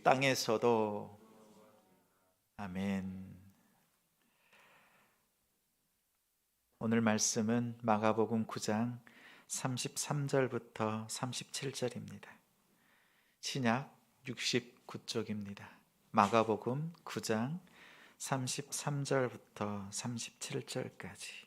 땅에서도. 아멘. 오늘 말씀은 마가복음 9장 33절부터 37절입니다. 신약 69쪽입니다. 마가복음 9장 33절부터 37절까지.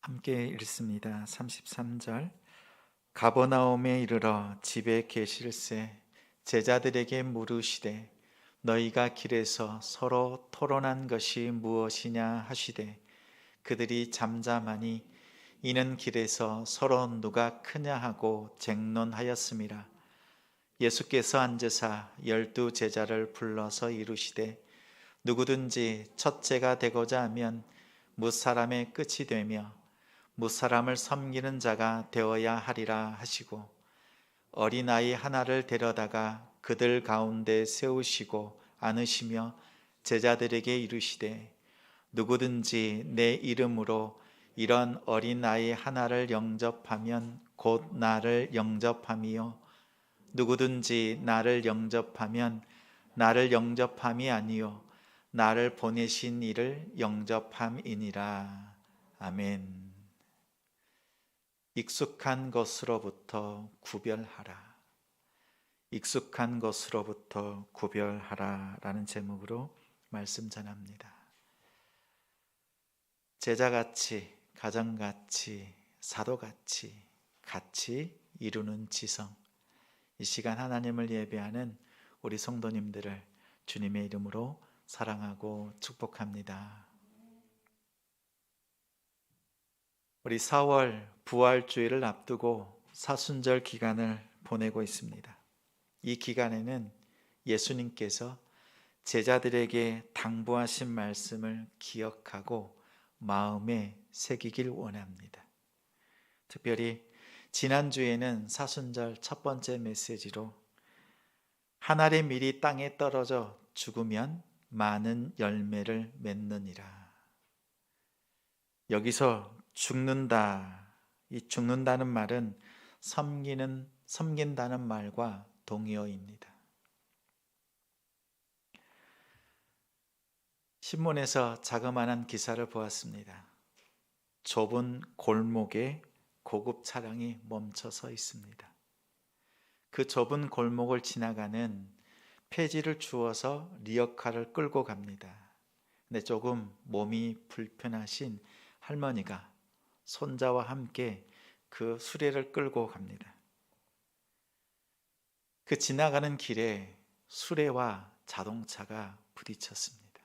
함께 읽습니다. 33절. 가버나움에 이르러 집에 계실새 제자들에게 물으시되 너희가 길에서 서로 토론한 것이 무엇이냐 하시되 그들이 잠잠하니 이는 길에서 서로 누가 크냐 하고 쟁론하였음이라. 예수께서 앉으사 12 제자를 불러서 이르시되 누구든지 첫째가 되고자 하면 무사람의 끝이 되며 무사람을 섬기는 자가 되어야 하리라 하시고 어린아이 하나를 데려다가 그들 가운데 세우시고 안으시며 제자들에게 이르시되 누구든지 내 이름으로 이런 어린아이 하나를 영접하면 곧 나를 영접함이요 누구든지 나를 영접하면 나를 영접함이 아니요 나를 보내신 이를 영접함이니라. 아멘. 익숙한 것으로부터 구별하라. 익숙한 것으로부터 구별하라 라는 제목으로 말씀 전합니다. 제자같이, 가정같이, 사도같이 같이 이루는 지성. 이 시간 하나님을 예배하는 우리 성도님들을 주님의 이름으로 사랑하고 축복합니다. 우리 4월 부활주일을 앞두고 사순절 기간을 보내고 있습니다. 이 기간에는 예수님께서 제자들에게 당부하신 말씀을 기억하고 마음에 새기길 원합니다. 특별히 지난주에는 사순절 첫 번째 메시지로 한 알의 밀이 땅에 떨어져 죽으면 많은 열매를 맺느니라. 여기서 죽는다, 이 죽는다는 말은 섬긴다는 말과 동의어입니다. 신문에서 자그마한 기사를 보았습니다. 좁은 골목에 고급 차량이 멈춰 서 있습니다. 그 좁은 골목을 지나가는 폐지를 주워서 리어카를 끌고 갑니다. 근데 조금 몸이 불편하신 할머니가 손자와 함께 그 수레를 끌고 갑니다. 그 지나가는 길에 수레와 자동차가 부딪혔습니다.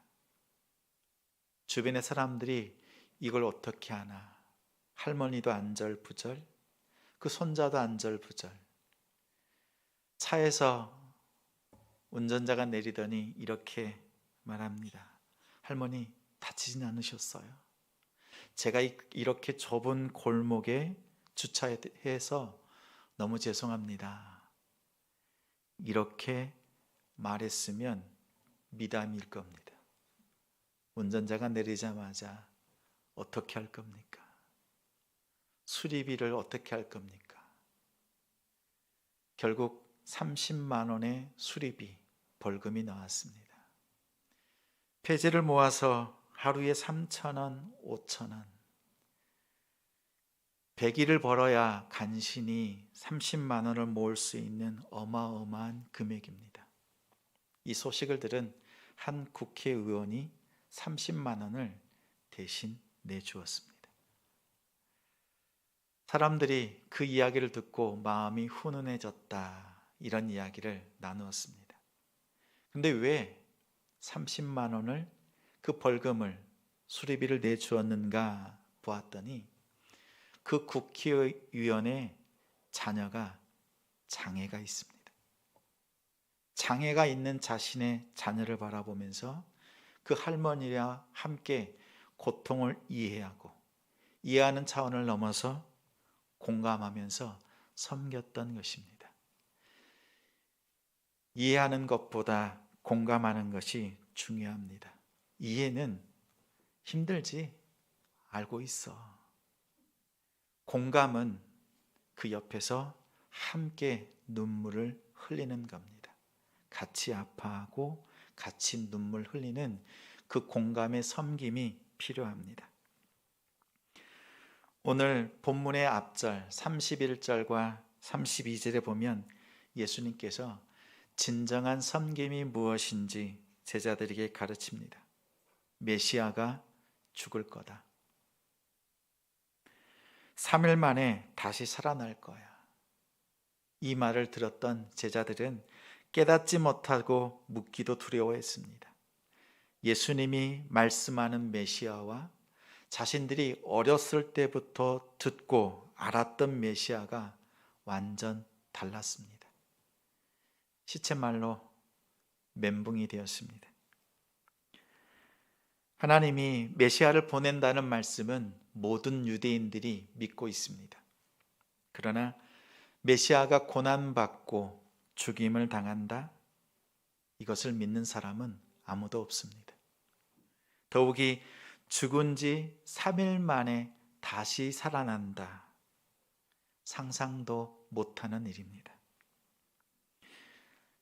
주변의 사람들이 이걸 어떻게 하나, 할머니도 안절부절, 그 손자도 안절부절. 차에서 운전자가 내리더니 이렇게 말합니다. 할머니 다치진 않으셨어요? 제가 이렇게 좁은 골목에 주차해서 너무 죄송합니다. 이렇게 말했으면 미담일 겁니다. 운전자가 내리자마자 어떻게 할 겁니까? 수리비를 어떻게 할 겁니까? 결국 30만 원의 수리비, 벌금이 나왔습니다. 폐지를 모아서 하루에 3,000원, 5,000원, 100일을 벌어야 간신히 30만 원을 모을 수 있는 어마어마한 금액입니다. 이 소식을 들은 한 국회의원이 30만 원을 대신 내주었습니다. 사람들이 그 이야기를 듣고 마음이 훈훈해졌다, 이런 이야기를 나누었습니다. 근데 왜 30만 원을, 그 벌금을, 수리비를 내주었는가 보았더니 그 국회의원의 자녀가 장애가 있습니다. 장애가 있는 자신의 자녀를 바라보면서 그 할머니와 함께 고통을 이해하고 이해하는 차원을 넘어서 공감하면서 섬겼던 것입니다. 이해하는 것보다 공감하는 것이 중요합니다. 이해는 힘들지, 알고 있어. 공감은 그 옆에서 함께 눈물을 흘리는 겁니다. 같이 아파하고 같이 눈물 흘리는 그 공감의 섬김이 필요합니다. 오늘 본문의 앞절 31절과 32절에 보면 예수님께서 진정한 섬김이 무엇인지 제자들에게 가르칩니다. 메시아가 죽을 거다. 3일 만에 다시 살아날 거야. 이 말을 들었던 제자들은 깨닫지 못하고 묻기도 두려워했습니다. 예수님이 말씀하는 메시아와 자신들이 어렸을 때부터 듣고 알았던 메시아가 완전 달랐습니다. 시쳇말로 멘붕이 되었습니다. 하나님이 메시아를 보낸다는 말씀은 모든 유대인들이 믿고 있습니다. 그러나 메시아가 고난받고 죽임을 당한다? 이것을 믿는 사람은 아무도 없습니다. 더욱이 죽은 지 3일 만에 다시 살아난다. 상상도 못하는 일입니다.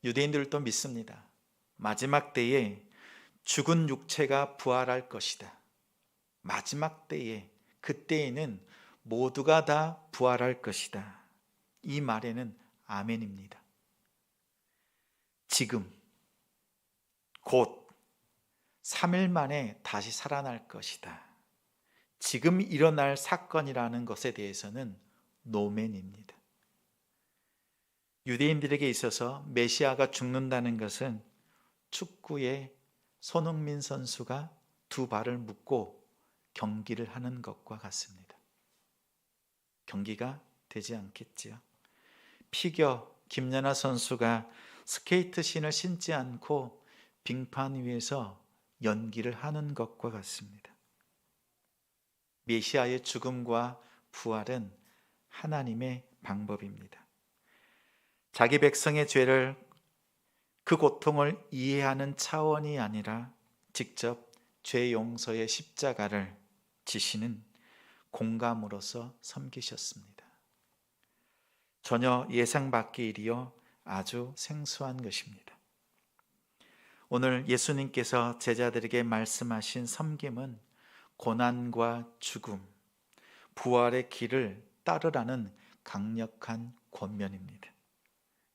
유대인들도 믿습니다. 마지막 때에 죽은 육체가 부활할 것이다. 마지막 때에, 그때에는 모두가 다 부활할 것이다. 이 말에는 아멘입니다. 지금, 곧 3일 만에 다시 살아날 것이다. 지금 일어날 사건이라는 것에 대해서는 노멘입니다. 유대인들에게 있어서 메시아가 죽는다는 것은 축구의 손흥민 선수가 두 발을 묶고 경기를 하는 것과 같습니다. 경기가 되지 않겠지요. 피겨 김연아 선수가 스케이트 신을 신지 않고 빙판 위에서 연기를 하는 것과 같습니다. 메시아의 죽음과 부활은 하나님의 방법입니다. 자기 백성의 죄를, 그 고통을 이해하는 차원이 아니라 직접 죄 용서의 십자가를 지시는 공감으로서 섬기셨습니다. 전혀 예상 밖의 일이요 아주 생소한 것입니다. 오늘 예수님께서 제자들에게 말씀하신 섬김은 고난과 죽음, 부활의 길을 따르라는 강력한 권면입니다.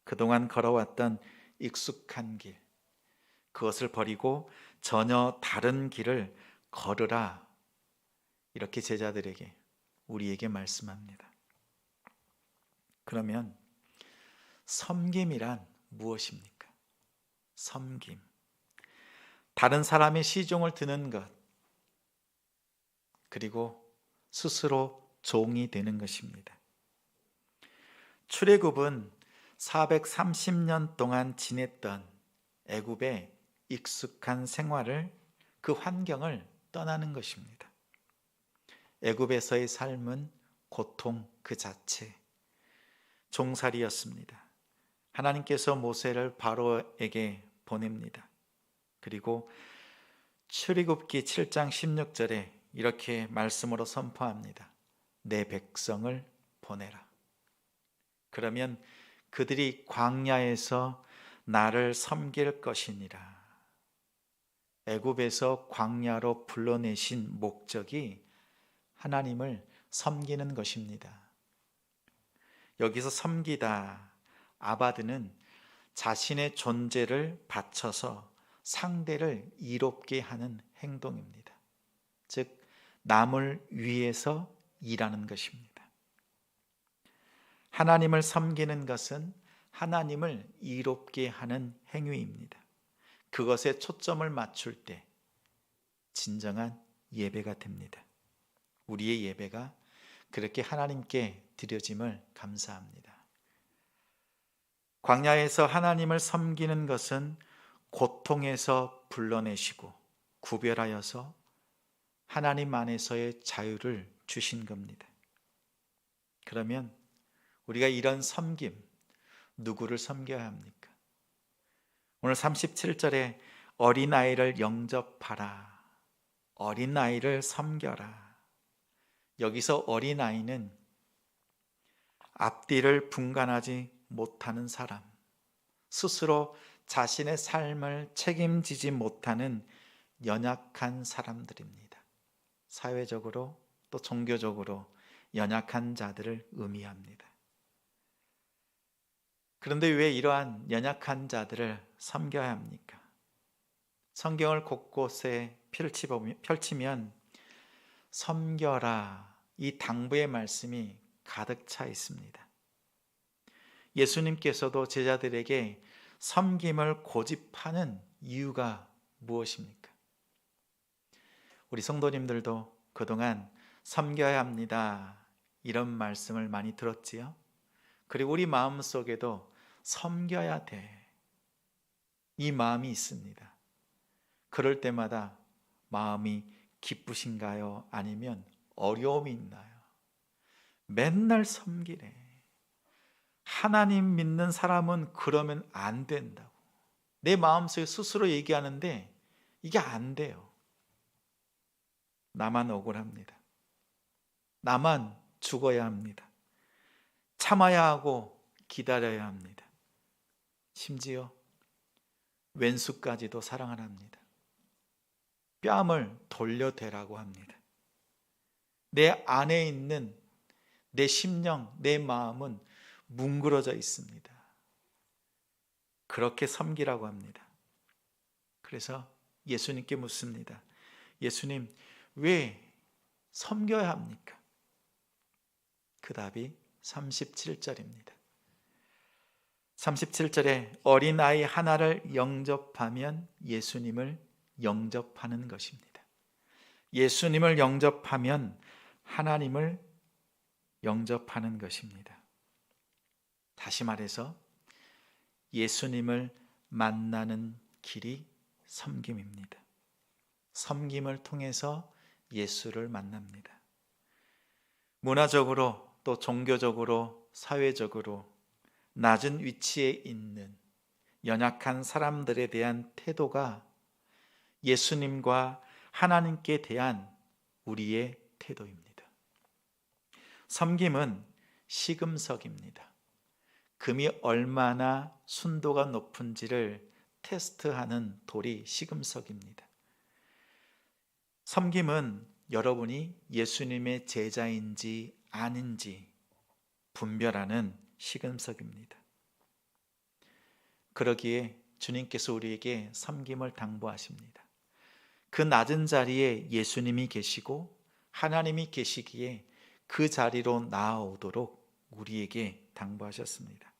그동안 걸어왔던 익숙한 길, 그것을 버리고 전혀 다른 길을 걸으라. 이렇게 제자들에게, 우리에게 말씀합니다. 그러면 섬김이란 무엇입니까? 섬김. 다른 사람의 시종을 드는 것, 그리고 스스로 종이 되는 것입니다. 출애굽은 430년 동안 지냈던 애굽의 익숙한 생활을, 그 환경을 떠나는 것입니다. 애굽에서의 삶은 고통 그 자체, 종살이였습니다. 하나님께서 모세를 바로에게 보냅니다. 그리고 출애굽기 7장 16절에 이렇게 말씀으로 선포합니다. 내 백성을 보내라. 그러면 그들이 광야에서 나를 섬길 것이니라. 애굽에서 광야로 불러내신 목적이 하나님을 섬기는 것입니다. 여기서 섬기다, 아바드는 자신의 존재를 바쳐서 상대를 이롭게 하는 행동입니다. 즉, 남을 위해서 일하는 것입니다. 하나님을 섬기는 것은 하나님을 이롭게 하는 행위입니다. 그것에 초점을 맞출 때 진정한 예배가 됩니다. 우리의 예배가 그렇게 하나님께 드려짐을 감사합니다. 광야에서 하나님을 섬기는 것은 고통에서 불러내시고 구별하여서 하나님 안에서의 자유를 주신 겁니다. 그러면 우리가 이런 섬김, 누구를 섬겨야 합니까? 오늘 37절에 어린아이를 영접하라. 어린아이를 섬겨라. 여기서 어린아이는 앞뒤를 분간하지 못하는 사람, 스스로 자신의 삶을 책임지지 못하는 연약한 사람들입니다. 사회적으로 또 종교적으로 연약한 자들을 의미합니다. 그런데 왜 이러한 연약한 자들을 섬겨야 합니까? 성경을 곳곳에 펼치면 섬겨라, 이 당부의 말씀이 가득 차 있습니다. 예수님께서도 제자들에게 섬김을 고집하는 이유가 무엇입니까? 우리 성도님들도 그동안 섬겨야 합니다, 이런 말씀을 많이 들었지요. 그리고 우리 마음속에도 섬겨야 돼, 이 마음이 있습니다. 그럴 때마다 마음이 기쁘신가요? 아니면 어려움이 있나요? 맨날 섬기래. 하나님 믿는 사람은 그러면 안 된다고 내 마음속에 스스로 얘기하는데 이게 안 돼요. 나만 억울합니다. 나만 죽어야 합니다. 참아야 하고 기다려야 합니다. 심지어 왼수까지도 사랑하랍니다. 뺨을 돌려대라고 합니다. 내 안에 있는 내 심령, 내 마음은 뭉그러져 있습니다. 그렇게 섬기라고 합니다. 그래서 예수님께 묻습니다. 예수님, 왜 섬겨야 합니까? 그 답이 37절입니다. 37절에 어린아이 하나를 영접하면 예수님을 영접하는 것입니다. 예수님을 영접하면 하나님을 영접하는 것입니다. 다시 말해서 예수님을 만나는 길이 섬김입니다. 섬김을 통해서 예수를 만납니다. 문화적으로 또 종교적으로 사회적으로 낮은 위치에 있는 연약한 사람들에 대한 태도가 예수님과 하나님께 대한 우리의 태도입니다. 섬김은 시금석입니다. 금이 얼마나 순도가 높은지를 테스트하는 돌이 시금석입니다. 섬김은 여러분이 예수님의 제자인지 아닌지 분별하는 시금석입니다. 그러기에 주님께서 우리에게 섬김을 당부하십니다. 그 낮은 자리에 예수님이 계시고 하나님이 계시기에 그 자리로 나아오도록 우리에게 당부하셨습니다.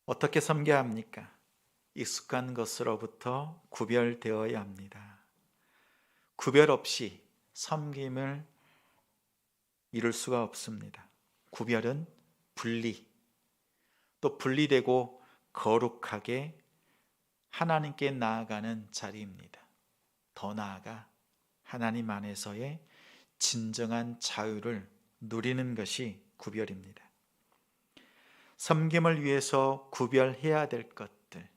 어떻게 섬겨야 합니까? 익숙한 것으로부터 구별되어야 합니다. 구별 없이 섬김을 이룰 수가 없습니다. 구별은 분리, 또 분리되고 거룩하게 하나님께 나아가는 자리입니다. 더 나아가 하나님 안에서의 진정한 자유를 누리는 것이 구별입니다. 섬김을 위해서 구별해야 될 것들,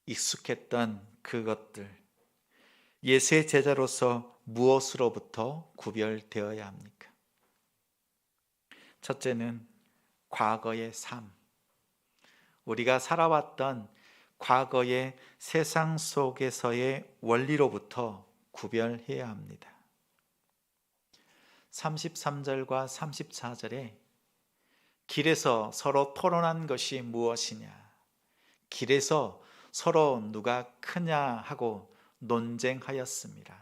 익숙했던 그것들, 예수의 제자로서 무엇으로부터 구별되어야 합니까? 첫째는 과거의 삶, 우리가 살아왔던 과거의 세상 속에서의 원리로부터 구별해야 합니다. 33절과 34절에 길에서 서로 토론한 것이 무엇이냐, 길에서 서로 누가 크냐 하고 논쟁하였습니다.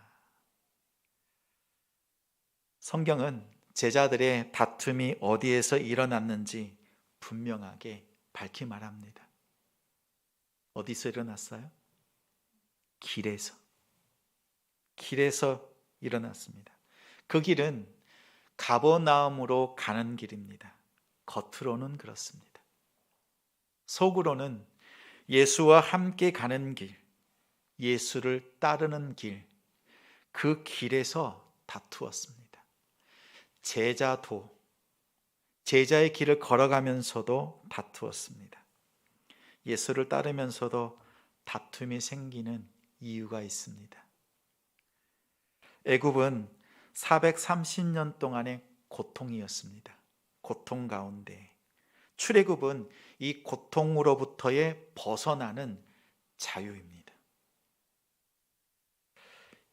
성경은 제자들의 다툼이 어디에서 일어났는지 분명하게 밝히 말합니다. 어디서 일어났어요? 길에서 일어났습니다. 그 길은 가버나움으로 가는 길입니다. 겉으로는 그렇습니다. 속으로는 예수와 함께 가는 길, 예수를 따르는 길, 그 길에서 다투었습니다. 제자의 길을 걸어가면서도 다투었습니다. 예수를 따르면서도 다툼이 생기는 이유가 있습니다. 애굽은 430년 동안의 고통이었습니다. 고통 가운데 출애굽은 이 고통으로부터의 벗어나는 자유입니다.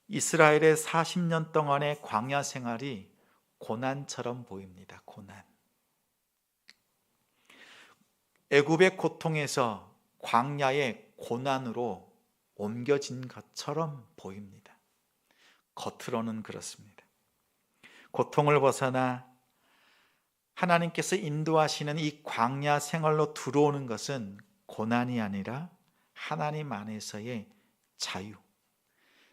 이스라엘의 40년 동안의 광야 생활이 고난처럼 보입니다. 고난. 애굽의 고통에서 광야의 고난으로 옮겨진 것처럼 보입니다. 겉으로는 그렇습니다. 고통을 벗어나 하나님께서 인도하시는 이 광야 생활로 들어오는 것은 고난이 아니라 하나님 안에서의 자유,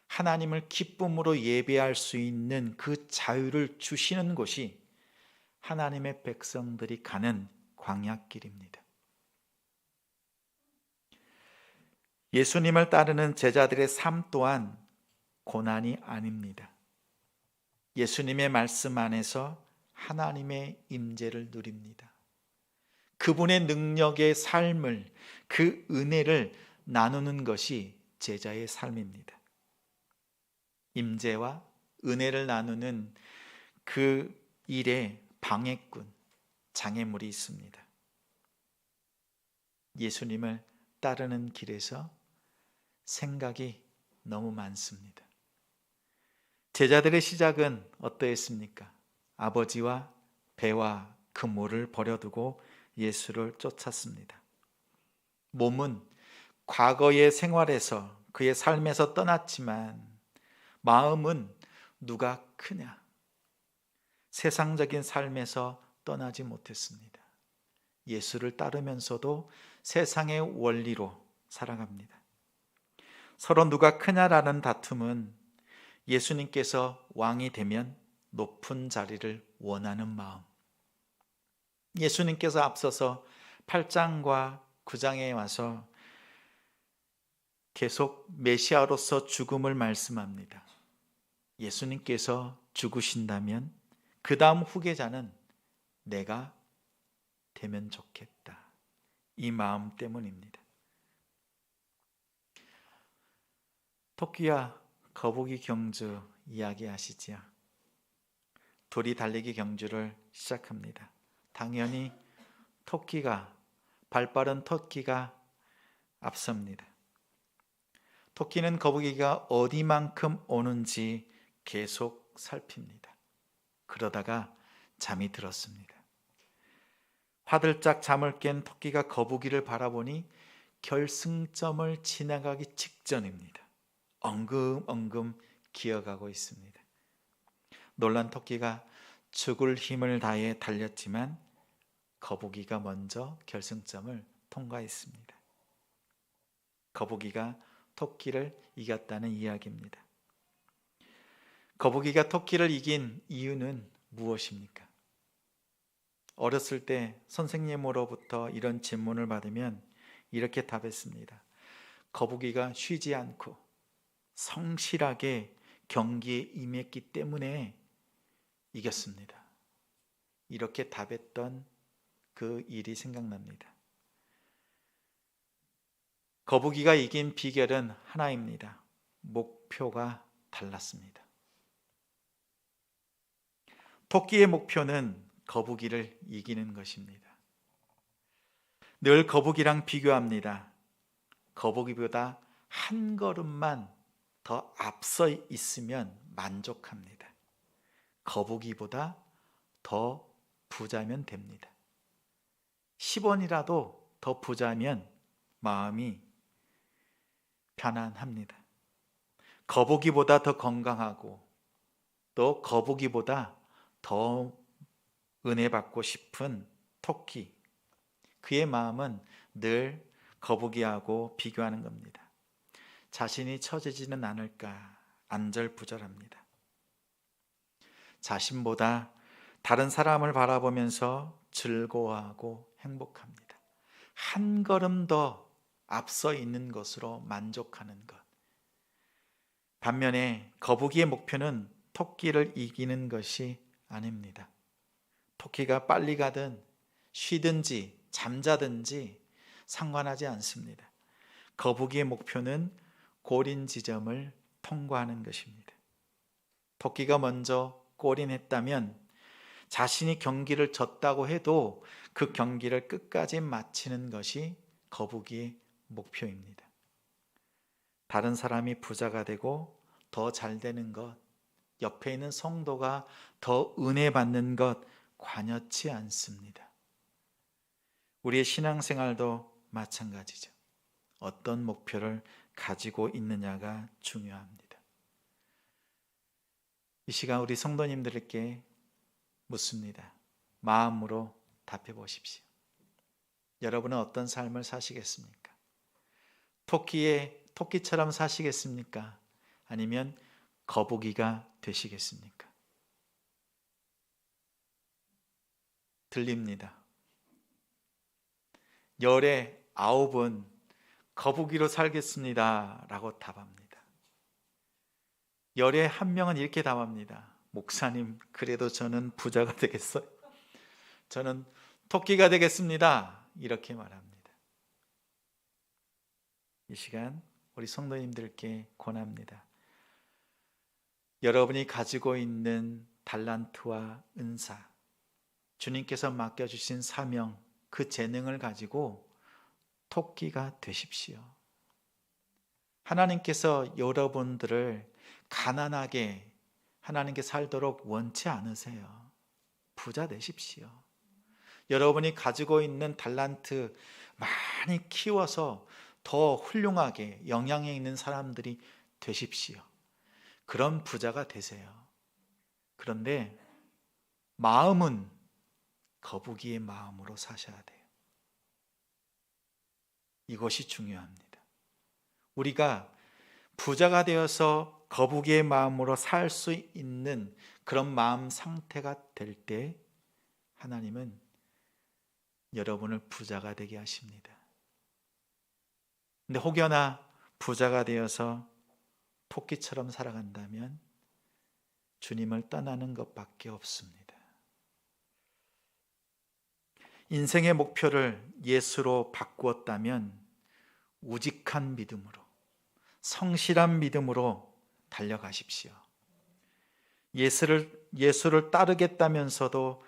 하나님을 기쁨으로 예배할 수 있는 그 자유를 주시는 곳이 하나님의 백성들이 가는 광야길입니다. 예수님을 따르는 제자들의 삶 또한 고난이 아닙니다. 예수님의 말씀 안에서 하나님의 임재를 누립니다. 그분의 능력의 삶을, 그 은혜를 나누는 것이 제자의 삶입니다. 임재와 은혜를 나누는 그 일에 방해꾼, 장애물이 있습니다. 예수님을 따르는 길에서 생각이 너무 많습니다. 제자들의 시작은 어떠했습니까? 아버지와 배와 그물을 버려두고 예수를 쫓았습니다. 몸은 과거의 생활에서 그의 삶에서 떠났지만 마음은 누가 크냐? 세상적인 삶에서 떠나지 못했습니다. 예수를 따르면서도 세상의 원리로 살아갑니다. 서로 누가 크냐라는 다툼은 예수님께서 왕이 되면 높은 자리를 원하는 마음, 예수님께서 앞서서 8장과 9장에 와서 계속 메시아로서 죽음을 말씀합니다. 예수님께서 죽으신다면 그 다음 후계자는 내가 되면 좋겠다, 이 마음 때문입니다. 토끼와 거북이 경주 이야기하시지요. 둘이 달리기 경주를 시작합니다. 당연히 발빠른 토끼가 앞섭니다. 토끼는 거북이가 어디만큼 오는지 계속 살핍니다. 그러다가 잠이 들었습니다. 화들짝 잠을 깬 토끼가 거북이를 바라보니 결승점을 지나가기 직전입니다. 엉금엉금 기어가고 있습니다. 놀란 토끼가 죽을 힘을 다해 달렸지만 거북이가 먼저 결승점을 통과했습니다. 거북이가 토끼를 이겼다는 이야기입니다. 거북이가 토끼를 이긴 이유는 무엇입니까? 어렸을 때 선생님으로부터 이런 질문을 받으면 이렇게 답했습니다. 거북이가 쉬지 않고 성실하게 경기에 임했기 때문에 이겼습니다. 이렇게 답했던 그 일이 생각납니다. 거북이가 이긴 비결은 하나입니다. 목표가 달랐습니다. 토끼의 목표는 거북이를 이기는 것입니다. 늘 거북이랑 비교합니다. 거북이보다 한 걸음만 더 앞서 있으면 만족합니다. 거북이보다 더 부자면 됩니다. 10원이라도 더 부자면 마음이 편안합니다. 거북이보다 더 건강하고 또 거북이보다 더 은혜 받고 싶은 토끼, 그의 마음은 늘 거북이하고 비교하는 겁니다. 자신이 처지지는 않을까 안절부절합니다. 자신보다 다른 사람을 바라보면서 즐거워하고 행복합니다. 한 걸음 더 앞서 있는 것으로 만족하는 것. 반면에 거북이의 목표는 토끼를 이기는 것이 아닙니다. 토끼가 빨리 가든 쉬든지 잠자든지 상관하지 않습니다. 거북이의 목표는 골인 지점을 통과하는 것입니다. 토끼가 먼저 골인했다면 자신이 경기를 졌다고 해도 그 경기를 끝까지 마치는 것이 거북이의 목표입니다. 다른 사람이 부자가 되고 더 잘 되는 것, 옆에 있는 성도가 더 은혜 받는 것 관여치 않습니다. 우리의 신앙생활도 마찬가지죠. 어떤 목표를 가지고 있느냐가 중요합니다. 이 시간 우리 성도님들께 묻습니다. 마음으로 답해 보십시오. 여러분은 어떤 삶을 사시겠습니까? 토끼처럼 사시겠습니까? 아니면 거북이가 되시겠습니까? 들립니다. 열의 9은 거북이로 살겠습니다 라고 답합니다. 열의 1명은 이렇게 답합니다. 목사님, 그래도 저는 부자가 되겠어요. 저는 토끼가 되겠습니다. 이렇게 말합니다. 이 시간 우리 성도님들께 권합니다. 여러분이 가지고 있는 달란트와 은사, 주님께서 맡겨주신 사명, 그 재능을 가지고 토끼가 되십시오. 하나님께서 여러분들을 가난하게 하나님께 살도록 원치 않으세요. 부자 되십시오. 여러분이 가지고 있는 달란트 많이 키워서 더 훌륭하게 영향력 있는 사람들이 되십시오. 그런 부자가 되세요. 그런데 마음은 거북이의 마음으로 사셔야 돼요. 이것이 중요합니다. 우리가 부자가 되어서 거북이의 마음으로 살 수 있는 그런 마음 상태가 될 때 하나님은 여러분을 부자가 되게 하십니다. 근데 혹여나 부자가 되어서 토끼처럼 살아간다면 주님을 떠나는 것밖에 없습니다. 인생의 목표를 예수로 바꾸었다면 우직한 믿음으로, 성실한 믿음으로 달려가십시오. 예수를 따르겠다면서도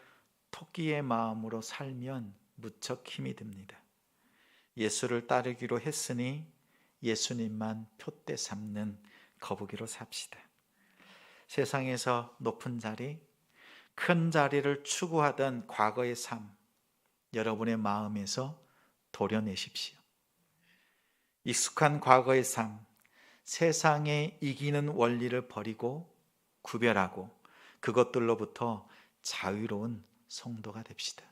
토끼의 마음으로 살면 무척 힘이 듭니다. 예수를 따르기로 했으니 예수님만 표대 삼는 거북이로 삽시다. 세상에서 높은 자리, 큰 자리를 추구하던 과거의 삶, 여러분의 마음에서 도려내십시오. 익숙한 과거의 삶, 세상에 이기는 원리를 버리고 구별하고 그것들로부터 자유로운 성도가 됩시다.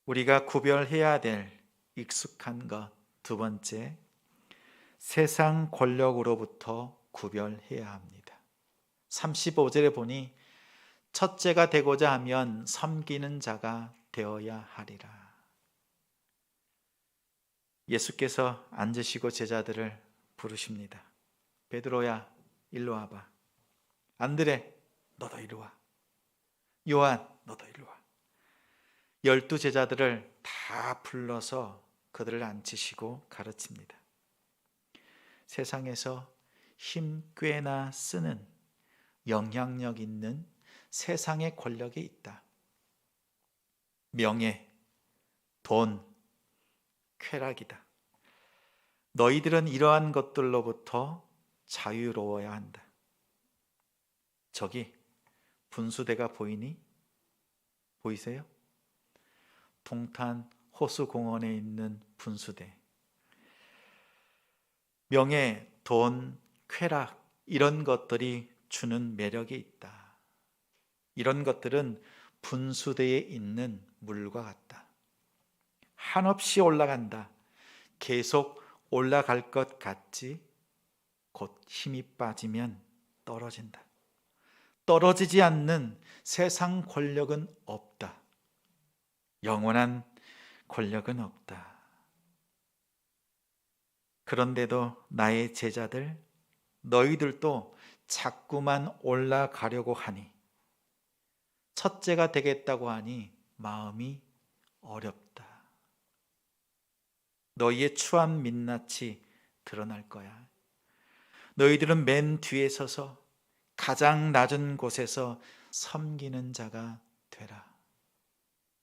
우리가 구별해야 될 익숙한 것, 두 번째, 세상 권력으로부터 구별해야 합니다. 35절에 보니 첫째가 되고자 하면 섬기는 자가 되어야 하리라. 예수께서 앉으시고 제자들을 부르십니다. 베드로야, 일로 와봐. 안드레, 너도 이리 와. 요한, 너도 이리 와. 12 제자들을 다 불러서 그들을 앉히시고 가르칩니다. 세상에서 힘 꽤나 쓰는 영향력 있는 세상의 권력이 있다. 명예, 돈, 쾌락이다. 너희들은 이러한 것들로부터 자유로워야 한다. 저기 분수대가 보이니? 보이세요? 동탄 호수공원에 있는 분수대. 명예, 돈, 쾌락 이런 것들이 주는 매력이 있다. 이런 것들은 분수대에 있는 물과 같다. 한없이 올라간다. 계속 올라갈 것 같지 곧 힘이 빠지면 떨어진다. 떨어지지 않는 세상 권력은 없다. 영원한 권력은 없다. 그런데도 나의 제자들, 너희들도 자꾸만 올라가려고 하니, 첫째가 되겠다고 하니 마음이 어렵다. 너희의 추한 민낯이 드러날 거야. 너희들은 맨 뒤에 서서 가장 낮은 곳에서 섬기는 자가 되라.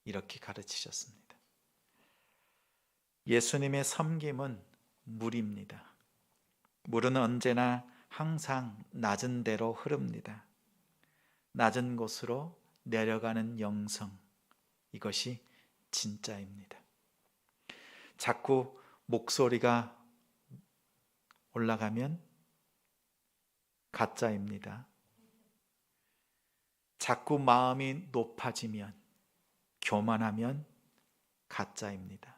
이렇게 가르치셨습니다. 예수님의 섬김은 물입니다. 물은 언제나 항상 낮은 데로 흐릅니다. 낮은 곳으로 내려가는 영성, 이것이 진짜입니다. 자꾸 목소리가 올라가면 가짜입니다. 자꾸 마음이 높아지면, 교만하면 가짜입니다.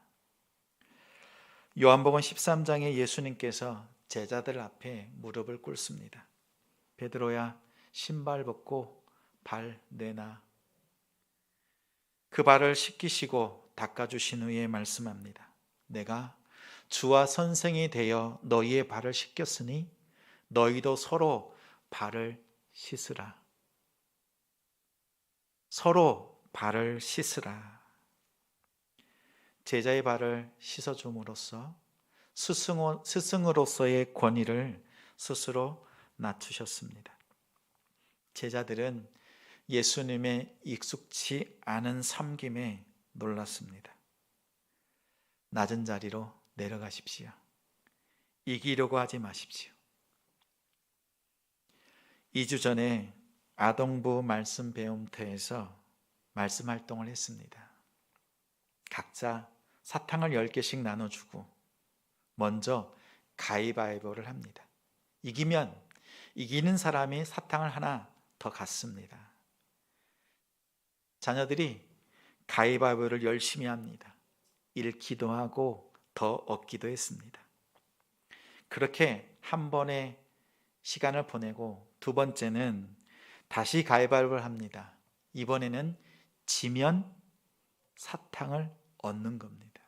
요한복음 13장에 예수님께서 제자들 앞에 무릎을 꿇습니다. 베드로야, 신발 벗고 발 내놔. 그 발을 씻기시고 닦아주신 후에 말씀합니다. 내가 주와 선생이 되어 너희의 발을 씻겼으니 너희도 서로 발을 씻으라. 서로 발을 씻으라. 제자의 발을 씻어줌으로써 스승으로서의 권위를 스스로 낮추셨습니다. 제자들은 예수님의 익숙치 않은 섬김에 놀랐습니다. 낮은 자리로 내려가십시오. 이기려고 하지 마십시오. 2주 전에 아동부 말씀 배움터에서 말씀 활동을 했습니다. 각자 사탕을 10개씩 나눠주고 먼저 가위바위보를 합니다. 이기면 이기는 사람이 사탕을 하나 더 갖습니다. 자녀들이 가위바위보를 열심히 합니다. 잃기도 하고 더 얻기도 했습니다. 그렇게 한 번의 시간을 보내고 두 번째는 다시 가위바위보를 합니다. 이번에는 지면 사탕을 얻는 겁니다.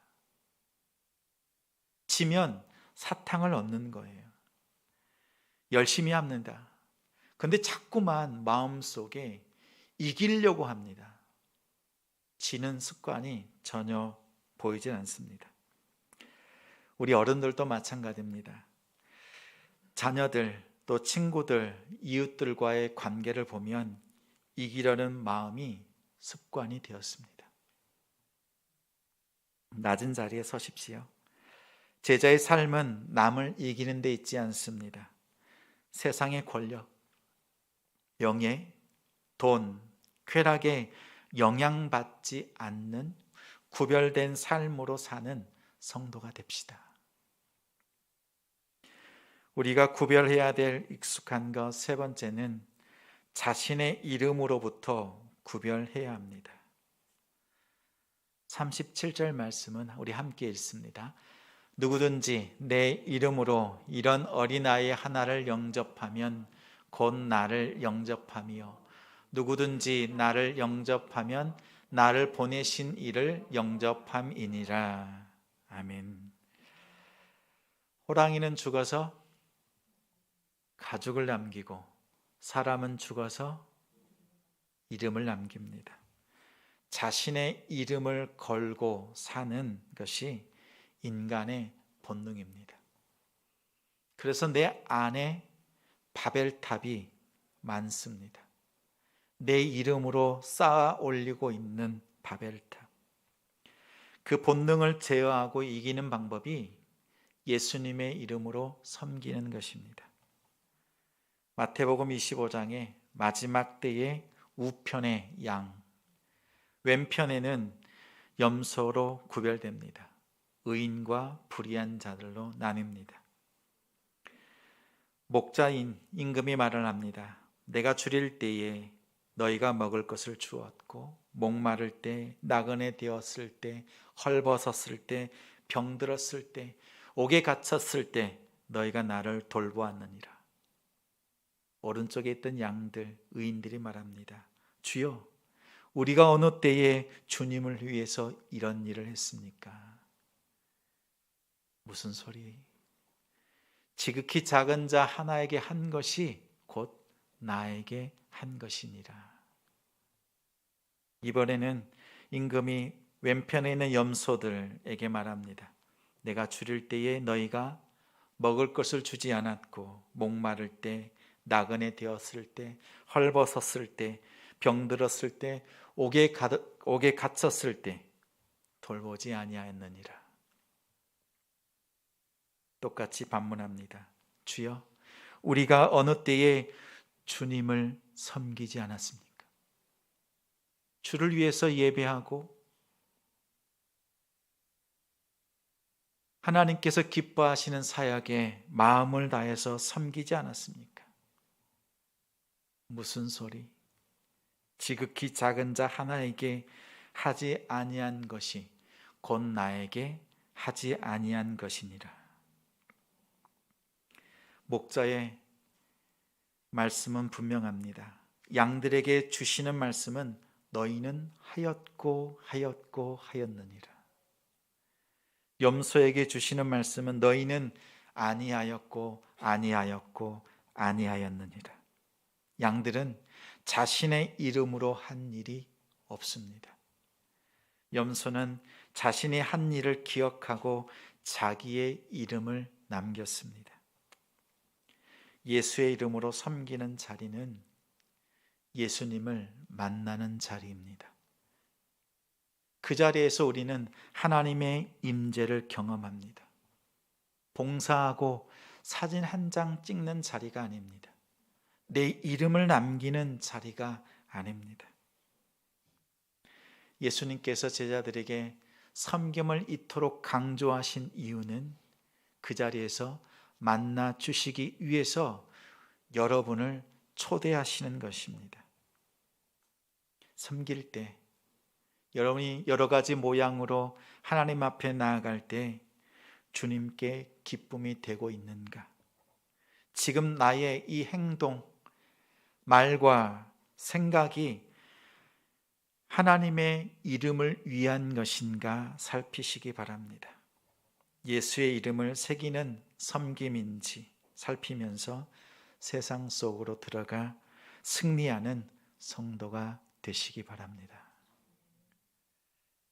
지면 사탕을 얻는 거예요. 열심히 합니다. 그런데 자꾸만 마음속에 이기려고 합니다. 지는 습관이 전혀 보이질 않습니다. 우리 어른들도 마찬가지입니다. 자녀들, 또 친구들, 이웃들과의 관계를 보면 이기려는 마음이 습관이 되었습니다. 낮은 자리에 서십시오. 제자의 삶은 남을 이기는 데 있지 않습니다. 세상의 권력, 명예, 돈, 쾌락에 영향받지 않는 구별된 삶으로 사는 성도가 됩시다. 우리가 구별해야 될 익숙한 것 세 번째는 자신의 이름으로부터 구별해야 합니다. 37절 말씀은 우리 함께 읽습니다. 누구든지 내 이름으로 이런 어린아이 하나를 영접하면 곧 나를 영접하며 누구든지 나를 영접하면 나를 보내신 이를 영접함이니라. 아멘. 호랑이는 죽어서 가죽을 남기고 사람은 죽어서 이름을 남깁니다. 자신의 이름을 걸고 사는 것이 인간의 본능입니다. 그래서 내 안에 바벨탑이 많습니다. 내 이름으로 쌓아 올리고 있는 바벨탑. 그 본능을 제어하고 이기는 방법이 예수님의 이름으로 섬기는 것입니다. 마태복음 25장의 마지막 때의 우편의 양, 왼편에는 염소로 구별됩니다. 의인과 불의한 자들로 나뉩니다. 목자인 임금이 말을 합니다. 내가 줄일 때에 너희가 먹을 것을 주었고 목마를 때, 나그네 되었을 때, 헐벗었을 때, 병들었을 때, 옥에 갇혔을 때 너희가 나를 돌보았느니라. 오른쪽에 있던 양들, 의인들이 말합니다. 주여, 우리가 어느 때에 주님을 위해서 이런 일을 했습니까? 무슨 소리? 지극히 작은 자 하나에게 한 것이 곧 나에게 한 것이니라. 이번에는 임금이 왼편에 있는 염소들에게 말합니다. 내가 줄일 때에 너희가 먹을 것을 주지 않았고 목마를 때 나그네 되었을 때 헐벗었을 때 병들었을 때 옥에 갇혔을 때 돌보지 아니하였느니라. 똑같이 반문합니다. 주여, 우리가 어느 때에 주님을 섬기지 않았습니까? 주를 위해서 예배하고 하나님께서 기뻐하시는 사역에 마음을 다해서 섬기지 않았습니까? 무슨 소리? 지극히 작은 자 하나에게 하지 아니한 것이 곧 나에게 하지 아니한 것이니라. 목자의 말씀은 분명합니다. 양들에게 주시는 말씀은 너희는 하였고 하였느니라. 염소에게 주시는 말씀은 너희는 아니하였고 아니하였느니라. 양들은 자신의 이름으로 한 일이 없습니다. 염소는 자신이 한 일을 기억하고 자기의 이름을 남겼습니다. 예수의 이름으로 섬기는 자리는 예수님을 만나는 자리입니다. 그 자리에서 우리는 하나님의 임재를 경험합니다. 봉사하고 사진 한 장 찍는 자리가 아닙니다. 내 이름을 남기는 자리가 아닙니다. 예수님께서 제자들에게 섬김을 이토록 강조하신 이유는 그 자리에서 만나 주시기 위해서 여러분을 초대하시는 것입니다. 섬길 때 여러분이 여러 가지 모양으로 하나님 앞에 나아갈 때 주님께 기쁨이 되고 있는가? 지금 나의 이 행동, 말과 생각이 하나님의 이름을 위한 것인가 살피시기 바랍니다. 예수의 이름을 새기는 섬김인지 살피면서 세상 속으로 들어가 승리하는 성도가 되시기 바랍니다.